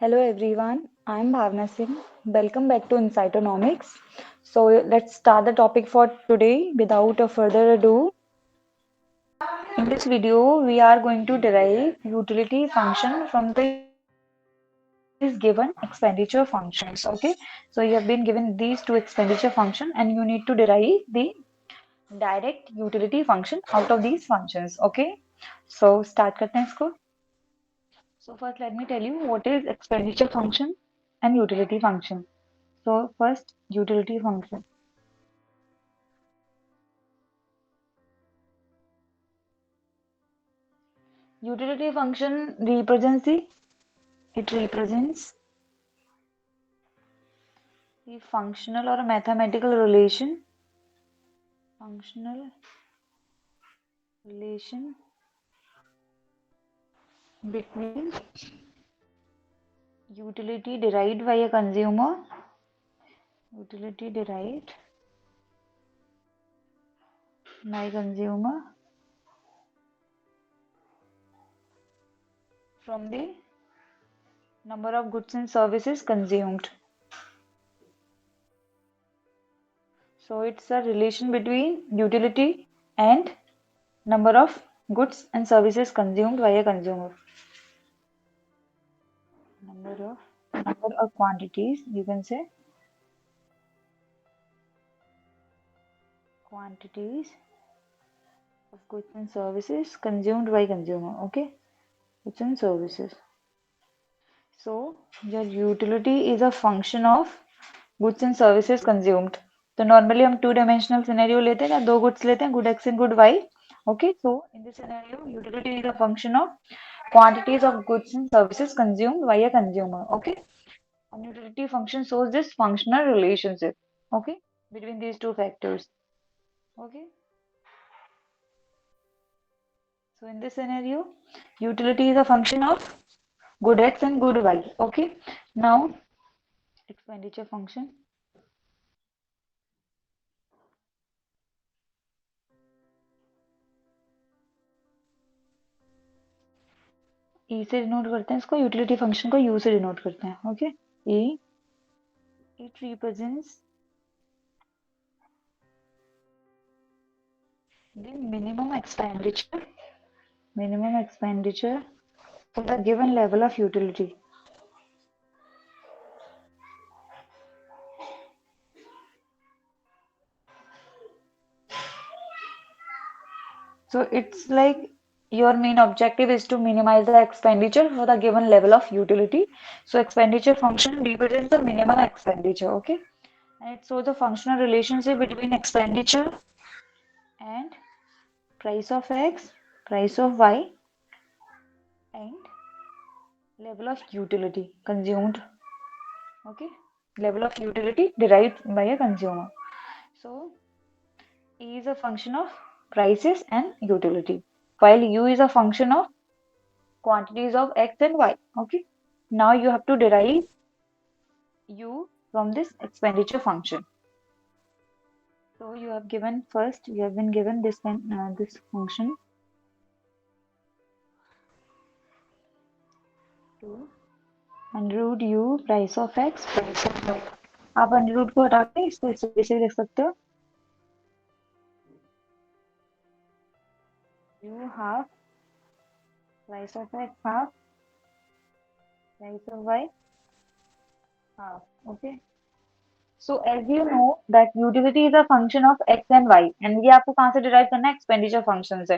Hello everyone, I'm Bhavna Singh. Welcome back to Insightonomics. So let's start the topic for today without a further ado. In this video, we are going to derive utility function from these given expenditure functions. Okay, so you have been given these two expenditure function and you need to derive the direct utility function out of these functions. Okay, so start करते हैं इसको. So first let me tell you what is expenditure function and utility function. So first utility function. Utility function represents the functional or mathematical relation between utility derived by a consumer from the number of goods and services consumed. So it's a relation between utility and number of goods and services consumed by a consumer. Number of quantities, you can say quantities of goods and services consumed by consumer. Okay, goods and services. So your utility is a function of goods and services consumed. तो normally हम two dimensional scenario लेते हैं या दो goods लेते हैं, good x and good y. Okay, so in this scenario, utility is a function of quantities of goods and services consumed by a consumer. Okay, and utility function shows this functional relationship. Okay, between these two factors. Okay, so in this scenario, utility is a function of good x and good y. Okay, now expenditure function. E से denote करते हैं इसको, utility function को U से denote करते हैं. Okay, E it represents the minimum expenditure for the given level of utility. So it's like your main objective is to minimize the expenditure for the given level of utility. So expenditure function represents the minimum expenditure. Okay, and it shows the functional relationship between expenditure and price of X, price of Y, and level of utility consumed. Okay, level of utility derived by a consumer. So E is a function of prices and utility, while U is a function of quantities of X and Y. Okay, now you have to derive U from this expenditure function. So you have given first, you have been given this function to under root U price of X price of Y. आप under root को हटा के इसको इस तरीके से लिख सकते हो. U half price of X half price of Y half. Okay. So as you know that utility is a function of x and y and ये आपको कहाँ से derive करना है expenditure function से.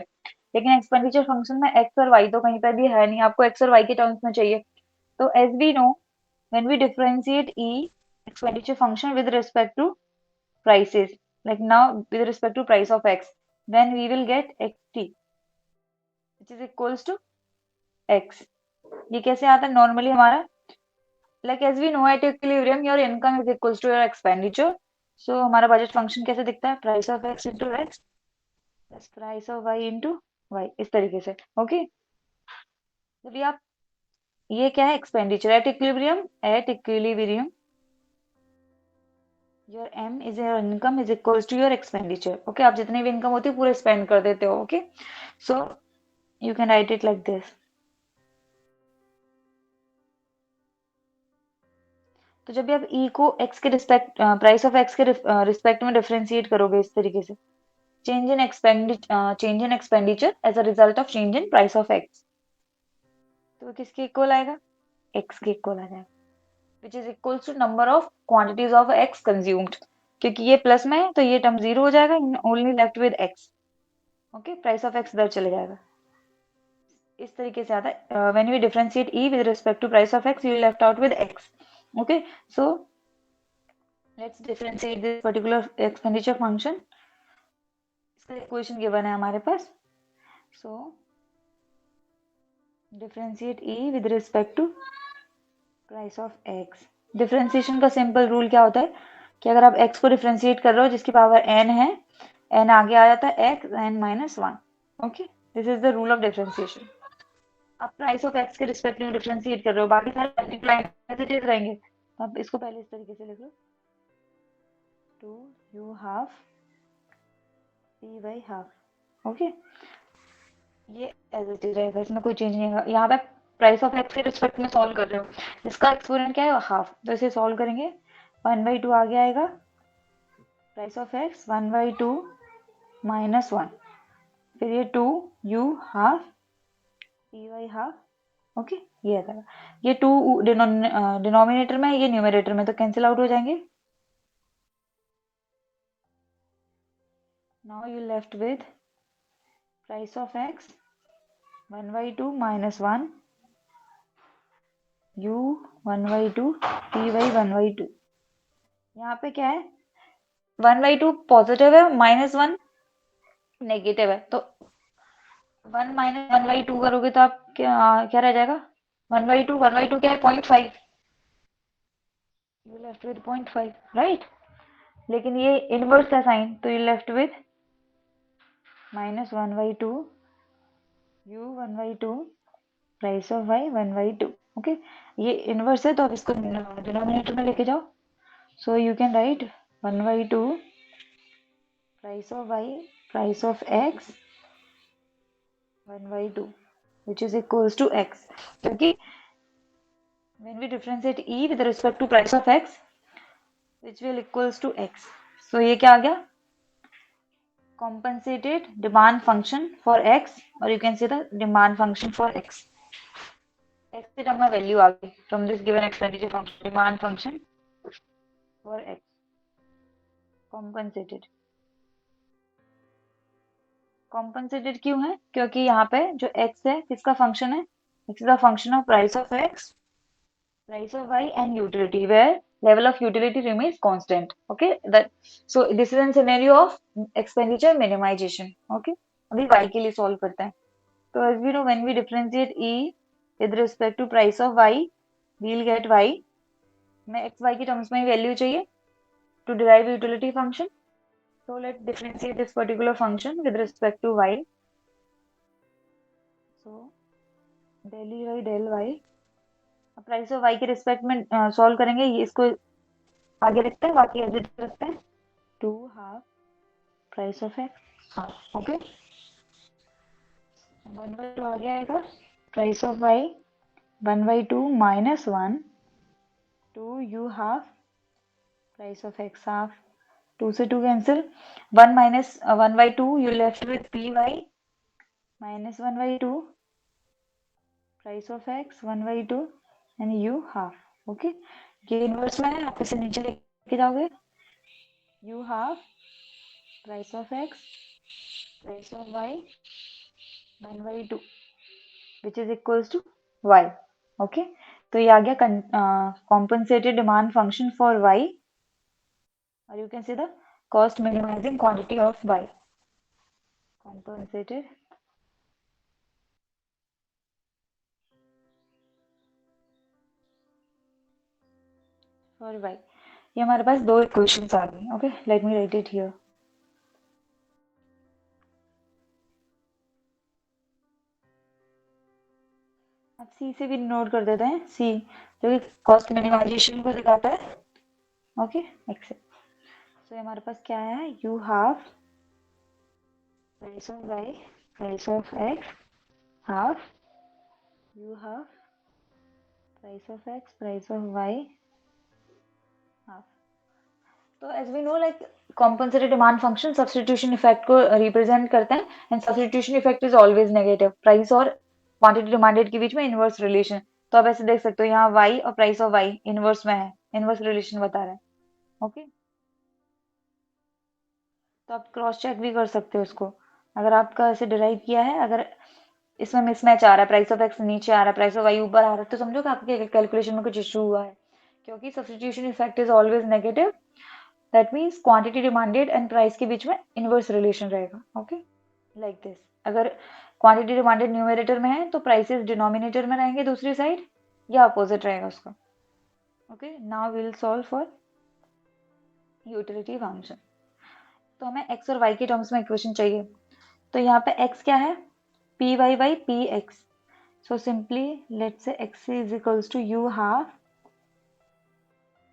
लेकिन expenditure function में x और y तो कहीं पर भी है नहीं, आपको x और y के terms में चाहिए. तो as we know when we differentiate e expenditure function with respect to prices, like now with respect to price of x, then we will get xt which is equals to x. ये कैसे आता है normally हमारा, like as we know at equilibrium your income is equals to your expenditure. So हमारा budget function कैसे दिखता है, price of x into x plus price of y into y, इस तरीके से. ओके, चलिए आप ये क्या है expenditure at equilibrium your m is your income is equals to your expenditure. Okay, आप जितनी भी इनकम होती है पूरे स्पेंड कर देते हो. Okay, so you can write it like this. तो जब भी आप ई को एक्स के रिस्पेक्ट, प्राइस ऑफ एक्स के रिस्पेक्ट में डिफरेंशिएट करोगे इस तरीके से, change in expenditure as a result of change in price of x, तो वो किसके इक्वल आएगा? एक्स के इक्वल आ जाएगा, which is equal to number of quantities of x consumed. क्योंकि ये प्लस में है तो ये टर्म जीरो हो जाएगा, only left with x. Okay, price of x इधर चले जाएगा। इस तरीके से आता है, when we differentiate e with respect to price of x, you left out with x. Okay, so let's differentiate this particular expenditure function. इसका equation given है हमारे पास। So differentiate e with respect to price of x. Differentiation का simple rule क्या होता है कि अगर आप x को डिफरेंशिएट कर रहे हो जिसकी पावर n है, n आगे आ जाता है x n minus one. Okay, this is the rule of differentiation. आप प्राइस ऑफ x के रिस्पेक्ट में डिफरेंशिएट कर रहे हो, बाकी सारे मल्टीप्लाई एज इट इज रहेंगे। तो आप इसको पहले इस तरीके से लिख लो, 2u half p by half. Okay, ये एज इट इज रहेगा, इसमें कोई चेंज नहीं होगा। यहाँ पे प्राइस ऑफ एक्स के रिस्पेक्ट में सॉल्व कर रहे हो, इसका एक्सपोनेंट क्या है? हाफ। तो इसे सॉल्व करेंगे, 1/2 आगे आएगा, price of x 1/2 minus one, फिर ये 2u half p by half. Okay, ये आ जाएगा। ये 2 डिनोमिनेटर में, ये न्यूमरेटर में, तो कैंसिल आउट हो जाएंगे। Now you left with price of x 1/2 minus one, u 1/2 p by 1/2। यहाँ पे क्या है? 1/2 पॉजिटिव है, माइनस वन नेगेटिव है, तो 1 माइनस 1/2 करोगे तो आप क्या क्या रह जाएगा? 1/2 क्या है? 0.5। You left with 0.5, right. लेकिन ये इनवर्स है साइन, तो you left with minus 1/2 u 1/2 price of y 1/2। Okay, ये इनवर्स है तो आप इसको डिनोमिनेटर में लेके जाओ। So you can write 1/2 price of y price of x 1/2 which is equals to x, क्योंकि when we differentiate e with respect to price of x which will equals to x, so ये क्या आ गया? compensated demand function for x, or you can say the demand function for x। x के term में value आ गई from this given expenditure function, demand function for x compensated। compensated क्यों है? क्योंकि यहाँ पे जो x है किसका फंक्शन है? x is a function of price of x, price of y and utility, where level of utility remains constant। okay, that so this is a scenario of expenditure minimization। okay, अभी y के लिए solve करते हैं। तो as we know, when we differentiate e with respect to price of y, we'll get y में x y की terms में value चाहिए to derive utility function। so let's differentiate this particular function with respect to y। so del e by del y, price of y के respect में solve करेंगे, ये इसको आगे रखते हैं, बाकी एज रखते हैं। 2 half price of x half. Okay, 1/2 आ गया आएगा, price of y 1/2 minus one, 2u half price of x half. 2 से 2 cancel, 1 minus 1/2, you left with p y minus 1/2 price of x 1/2 and u half. Okay, ये inverse में है, आप इसे नीचे लेके जाओगे, u half price of x price of y 1/2 which is equals to y। Okay, तो ये आ गया compensated demand function for y, or you can say the cost minimizing quantity of y, compensated for y। ये हमारे पास दो equations आ गई। Okay, let me right it here. अब सी से भी नोट कर देते हैं, सी जो कि कॉस्ट मिनिमाइजेशन को दिखाता है। Okay, accept. सो हमारे पास क्या है? U half price of y price of x half u half price of x price of y हाँ, तो as we know like compensated demand function substitution effect को रिप्रेजेंट करते हैं and substitution effect is always negative. Price और quantity demanded के बीच में inverse relation. तो आप ऐसे देख सकते हो यहाँ y और प्राइस ऑफ y इनवर्स में है, इनवर्स रिलेशन बता रहा है। ओके, तो आप क्रॉस चेक भी कर सकते हो इसको। अगर आपका ऐसे डिराइव किया है, अगर इसमें मिसमैच आ रहा है, प्राइस ऑफ एक्स नीचे आ रहा है, प्राइस ऑफ वाई ऊपर आ रहा है, तो समझो कि आपके कैलकुलेशन में कुछ इशू हुआ है, क्योंकि substitution effect is always negative. That means quantity demanded and price के बीच में इनवर्स रिलेशन रहेगा। Okay, like this. अगर क्वांटिटी डिमांडेड न्यूमरेटर में है तो प्राइसेस डिनोमिनेटर में रहेंगे दूसरी साइड, या अपोजिट रहेगा उसका। Okay, now will solve for utility function. तो हमें x और y के टर्म्स में इक्वेशन चाहिए। तो यहाँ पे x क्या है, p y by p x. So simply let's say x is equals to u half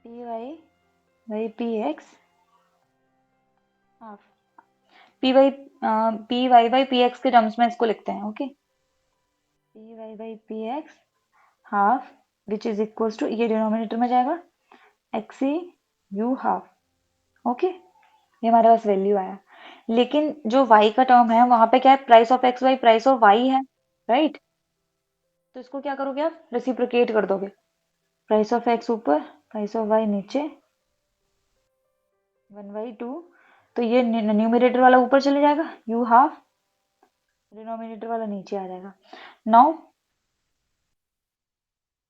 py by px half py by px के टर्म्स में इसको लिखते हैं। Okay, py by px half which is equals to, ये denominator में जाएगा, x u half। Okay, ये हमारे पास वैल्यू आया। लेकिन जो y का टर्म है वहां पे क्या है, price of x by price of y है, राइट। तो इसको क्या करोगे आप, रेसिप्रोकेट कर दोगे, प्राइस ऑफ x ऊपर प्राइस ऑफ y नीचे, 1/2। तो ये न्यूमरेटर वाला ऊपर चले जाएगा, u हाफ, डिनोमिनेटर वाला नीचे आ जाएगा। Now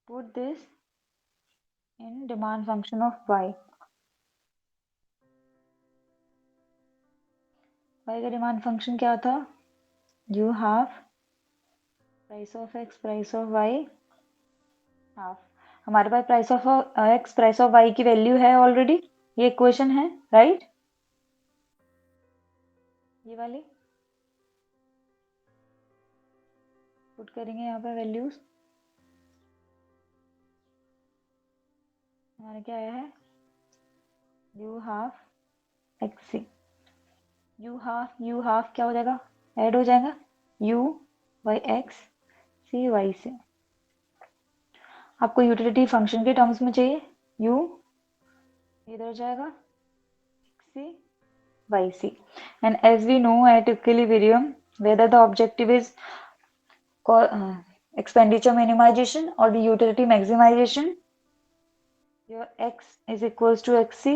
put this in demand function of y। y का डिमांड फंक्शन क्या था, u half price of x price of y half. हमारे पास price of x price of y की वैल्यू है ऑलरेडी, ये इक्वेशन है, राइट, ये वाली पुट करेंगे यहाँ पे वैल्यूज। हमारा क्या आया है, u half x, u half क्या हो जाएगा, ऐड हो जाएगा u by x c y से। आपको यूटिलिटी फंक्शन के टर्म्स में चाहिए, u इधर जाएगा c y c. And as we know at equilibrium whether the objective is expenditure minimization or the utility maximization, your x is equals to xc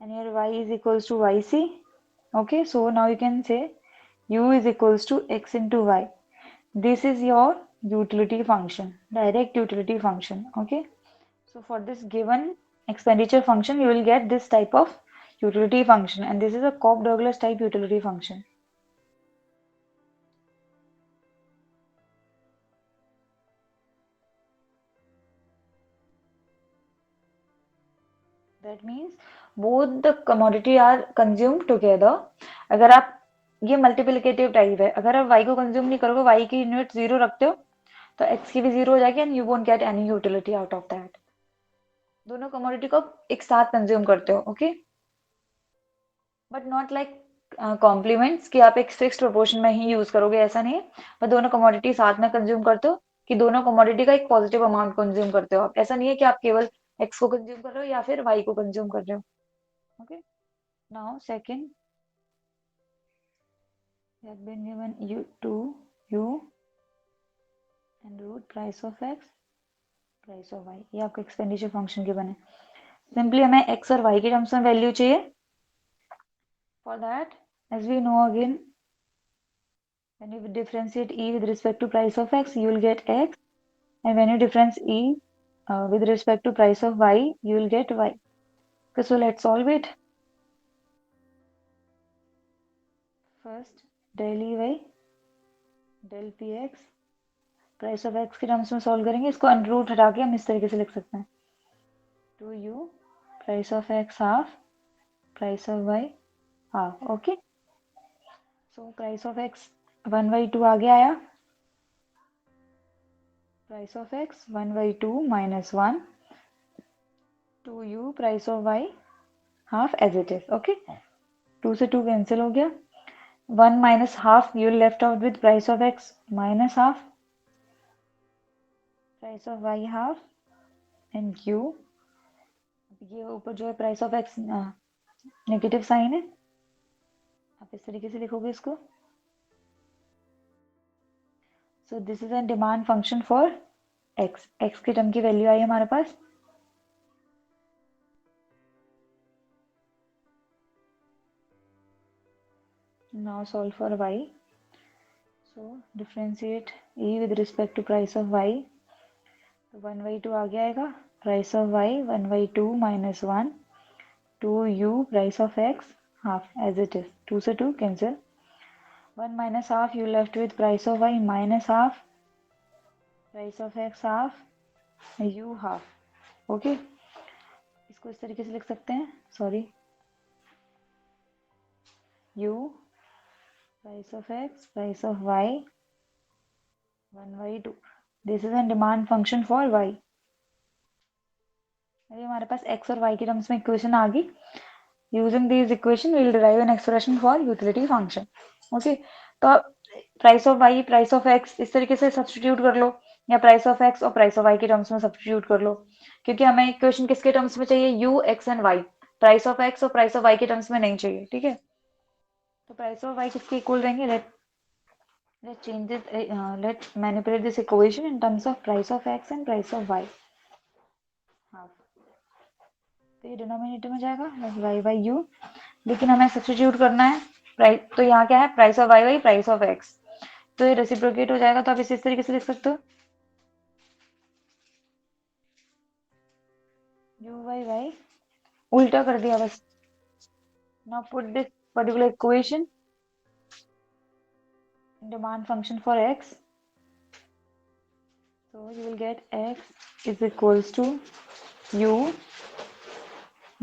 and your y is equals to yc. Okay, so now you can say u is equals to x into y. This is your utility function, direct utility function. Okay, so for this given expenditure function you will get this type of utility function, and this is a Cobb-Douglas type utility function. That means both the commodity are consumed together. अगर आप, ये multiplicative type है, अगर आप y को consume नहीं करोगे, y की यूनिट जीरो रखते हो, तो x की भी जीरो हो जाएगी and you won't get any utility out of that. दोनों कमोडिटी को एक साथ कंज्यूम करते हो। Okay, but not like complements कि आप एक फिक्स्ड प्रोपोर्शन में ही यूज करोगे, ऐसा नहीं है। पर दोनों कमोडिटी साथ में कंज्यूम करते हो, कि दोनों कमोडिटी का एक पॉजिटिव अमाउंट कंज्यूम करते हो आप। ऐसा नहीं है कि आप केवल एक्स को कंज्यूम कर रहे हो या फिर वाई को कंज्यूम कर रहे हो। Okay, now second has been given u to u and root price of x price of y, ये आपका एक्सपेंडिचर फंक्शन के बने। सिंपली हमें x और y के टर्म्स में वैल्यू चाहिए। For that as we know again, when you differentiate e with respect to price of x you will get x, and when you difference e with respect to price of y you will get y. Okay, so let's solve it. First del e by del px, price of x के terms में solve करेंगे। इसको under root हटा के हम इस तरीके से लिख सकते हैं, 2u price of x half price of y half. Okay, so price of x 1/2 आगे आया, price of x 1/2 minus 1, 2u price of y half as it is. Okay, 2 से 2 कैंसिल हो गया, 1 minus half, you left out with price of x minus half price of y half, and u ये ऊपर जो है price of x negative sign है, आप इस तरीके से लिखोगे इसको। So this is an demand function for x, x की टर्म की वैल्यू आई हमारे पास। Now solve for y. So differentiate e with respect to price of y, तो 1/2 आगे आएगा, price of y 1/2 minus 1 2u price of x half as it is, 2 से 2 cancel, 1 minus half you left with price of y minus half price of x half u half. Okay, इसको इस तरीके से लिख सकते हैं, sorry, u price of x price of y 1/2, this is a demand function for y। अभी हमारे पास x और y की टर्म्स में इक्वेशन आ गई। Using this equation we will derive an expression for utility function. Okay, तो price of y price of x इस तरीके से सब्सटीट्यूट कर लो, या प्राइस ऑफ एक्स और प्राइस ऑफ वाई के टर्म्स में सब्सटीट्यूट कर लो, क्योंकि हमें इक्वेशन किसके टर्म्स में चाहिए, u x and y, price of x और प्राइस ऑफ वाई के टर्म्स में नहीं चाहिए। ठीक है, तो प्राइस ऑफ वाई किसके इक्वल रहेंगे, let change this, let manipulate this equation in terms of price of x and price of y. हाँ, तो ये डिनोमिनेटर में जाएगा वाई बाई यू, लेकिन हमें सब्सटीट्यूट करना है प्राइस, तो यहाँ क्या है, price of y by price of x, तो ये रेसिप्रोकेट हो जाएगा, तो आप इसे इस तरीके से लिख सकते हो, यू बाई वाई, उल्टा कर दिया बस। Now put this particular equation in demand function for x, so you will get x is equals to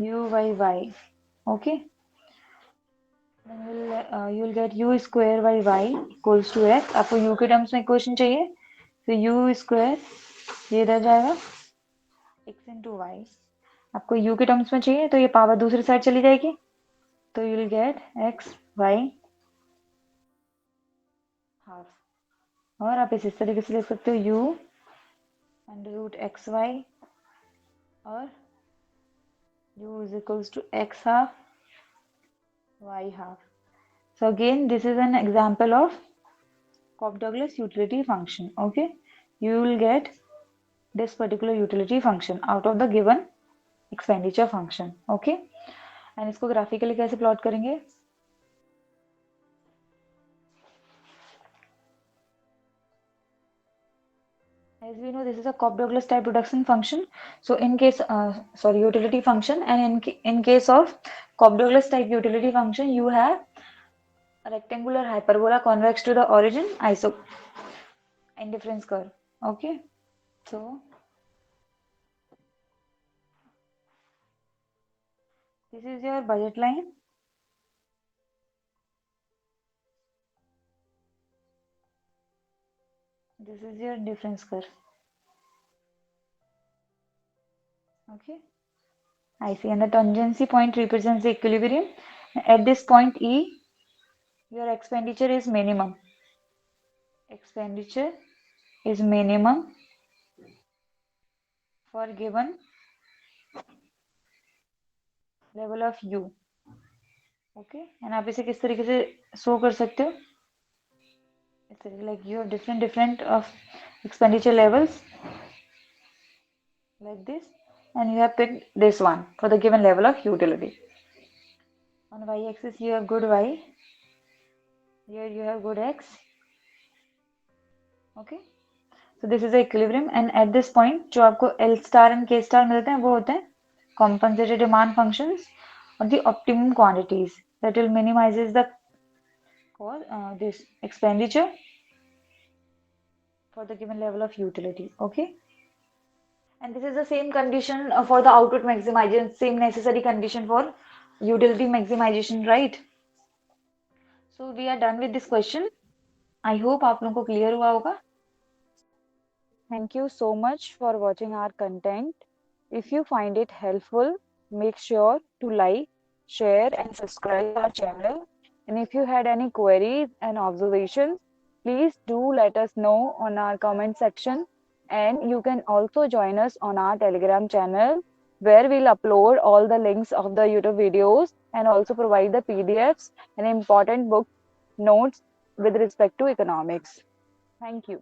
u by y. Okay, then you will get u square by y equals to x। आपको u के terms में equation चाहिए, तो u square ये रह जाएगा x into Y. आपको u के टर्म्स में चाहिए तो ये पावर दूसरी साइड चली जाएगी, तो you will get x y half, और आप इस तरीके से लिख सकते हो u under root x y, और u is equals to x half y half. So again this is an example of Cobb-Douglas utility function. Okay, you will get this particular utility function out of the given expenditure function. Okay, and इसको graphically कैसे plot करेंगे, as we know this is a Cobb-Douglas type reduction function, so in case utility function, and in case of Cobb-Douglas type utility function you have a rectangular hyperbola convex to the origin iso indifference curve. Okay, so this is your budget line, this is your difference curve. Okay, I see, and the tangency point represents the equilibrium. At this point E, your expenditure is minimum. Expenditure is minimum for given level of U. Okay, and आप इसे किस तरीके से show कर सकते हो, इस तरीके, like you have different of expenditure levels like this, and you have picked this one for the given level of utility. On y-axis you have good y, here you have good x. Okay, so this is the equilibrium, and at this point जो आपको L star and K star मिलते हैं वो होते हैं compensated demand functions or the optimum quantities that will minimizes the this expenditure for the given level of utility. Okay, and this is the same condition for the output maximization, same necessary condition for utility maximization, right? So we are done with this question. I hope आप लोगों को clear हुआ होगा. Thank you so much for watching our content. If you find it helpful, make sure to like, share and subscribe our channel. And if you had any queries and observations, please do let us know on our comment section. And you can also join us on our Telegram channel where we'll upload all the links of the YouTube videos and also provide the PDFs and important book notes with respect to economics. Thank you.